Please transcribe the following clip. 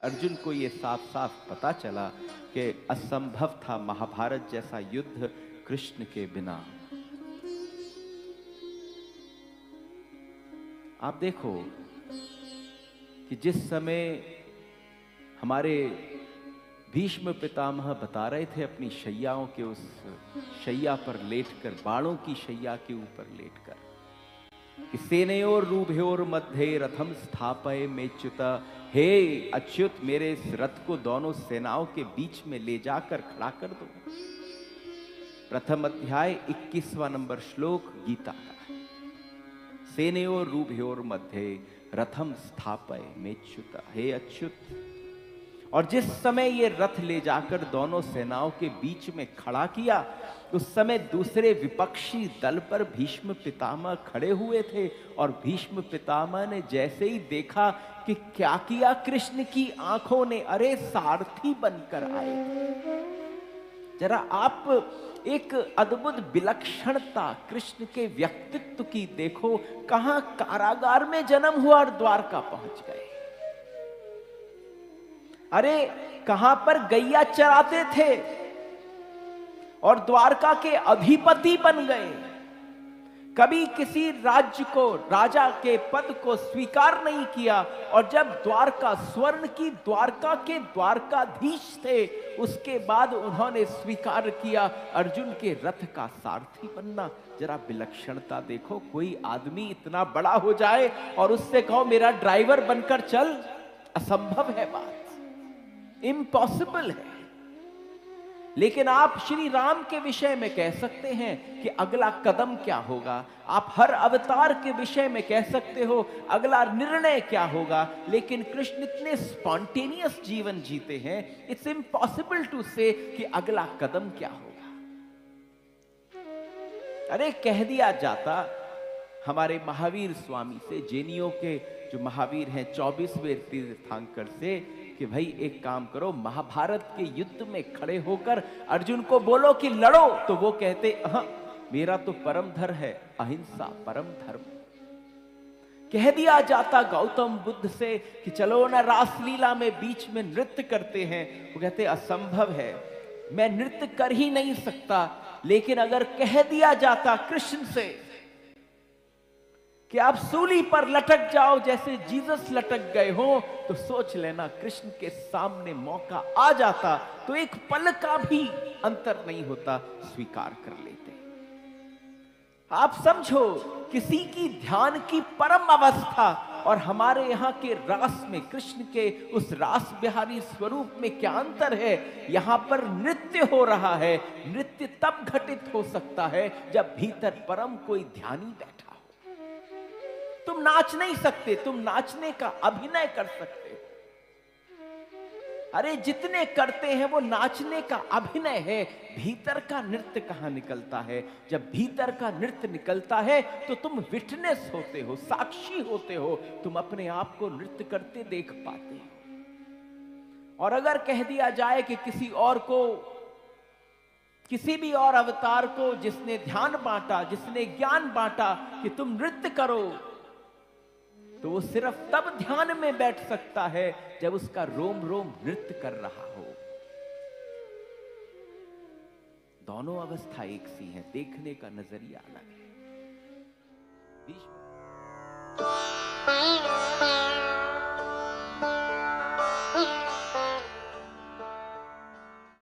अर्जुन को ये साफ साफ पता चला कि असंभव था महाभारत जैसा युद्ध कृष्ण के बिना। आप देखो कि जिस समय हमारे भीष्म पितामह बता रहे थे अपनी शैयाओं के उस शैया पर लेटकर, बाणों की शैया के ऊपर लेटकर, कि सेनयोर रूभयोर मध्य रथम स्थापय मेच्युत, हे अच्युत मेरे इस रथ को दोनों सेनाओं के बीच में ले जाकर खड़ा कर दो। प्रथम अध्याय 21वां नंबर श्लोक गीता का। सेनयोर रूभयोर मध्य रथम स्थापय मेच्युत, हे अच्युत। और जिस समय ये रथ ले जाकर दोनों सेनाओं के बीच में खड़ा किया, उस समय दूसरे विपक्षी दल पर भीष्म पितामह खड़े हुए थे। और भीष्म पितामह ने जैसे ही देखा कि क्या किया कृष्ण की आंखों ने, अरे सारथी बनकर आए। जरा आप एक अद्भुत विलक्षणता कृष्ण के व्यक्तित्व की देखो। कहां कारागार में जन्म हुआ और द्वारका पहुंच गए। अरे कहां पर गैया चराते थे और द्वारका के अधिपति बन गए। कभी किसी राज्य को, राजा के पद को स्वीकार नहीं किया, और जब द्वारका, स्वर्ण की द्वारका के द्वारकाधीश थे, उसके बाद उन्होंने स्वीकार किया अर्जुन के रथ का सारथी बनना। जरा विलक्षणता देखो। कोई आदमी इतना बड़ा हो जाए और उससे कहो मेरा ड्राइवर बनकर चल, असंभव है बात, इम्पॉसिबल है। लेकिन आप श्री राम के विषय में कह सकते हैं कि अगला कदम क्या होगा। आप हर अवतार के विषय में कह सकते हो अगला निर्णय क्या होगा। लेकिन कृष्ण इतने स्पॉन्टेनियस जीवन जीते हैं, इट्स इम्पॉसिबल टू से कि अगला कदम क्या होगा। अरे कह दिया जाता हमारे महावीर स्वामी से, जैनियों के जो महावीर हैं 24वें तीर्थंकर से, कि भाई एक काम करो, महाभारत के युद्ध में खड़े होकर अर्जुन को बोलो कि लड़ो, तो वो कहते मेरा तो परम धर्म है अहिंसा, परम धर्म। कह दिया जाता गौतम बुद्ध से कि चलो ना रासलीला में बीच में नृत्य करते हैं, वो कहते असंभव है, मैं नृत्य कर ही नहीं सकता। लेकिन अगर कह दिया जाता कृष्ण से कि आप सूली पर लटक जाओ जैसे जीसस लटक गए हो, तो सोच लेना कृष्ण के सामने मौका आ जाता तो एक पल का भी अंतर नहीं होता, स्वीकार कर लेते। आप समझो किसी की ध्यान की परम अवस्था और हमारे यहां के रास में, कृष्ण के उस रास बिहारी स्वरूप में क्या अंतर है। यहां पर नृत्य हो रहा है। नृत्य तब घटित हो सकता है जब भीतर परम कोई ध्यानी बैठा हो। तुम नाच नहीं सकते, तुम नाचने का अभिनय कर सकते हो। अरे जितने करते हैं वो नाचने का अभिनय है, भीतर का नृत्य कहां निकलता है। जब भीतर का नृत्य निकलता है तो तुम विटनेस होते हो, साक्षी होते हो, तुम अपने आप को नृत्य करते देख पाते हो। और अगर कह दिया जाए कि किसी और को, किसी भी और अवतार को जिसने ध्यान बांटा, जिसने ज्ञान बांटा कि तुम नृत्य करो, तो वो सिर्फ तब ध्यान में बैठ सकता है जब उसका रोम रोम नृत्य कर रहा हो। दोनों अवस्था एक सी है, देखने का नजरिया अलग है।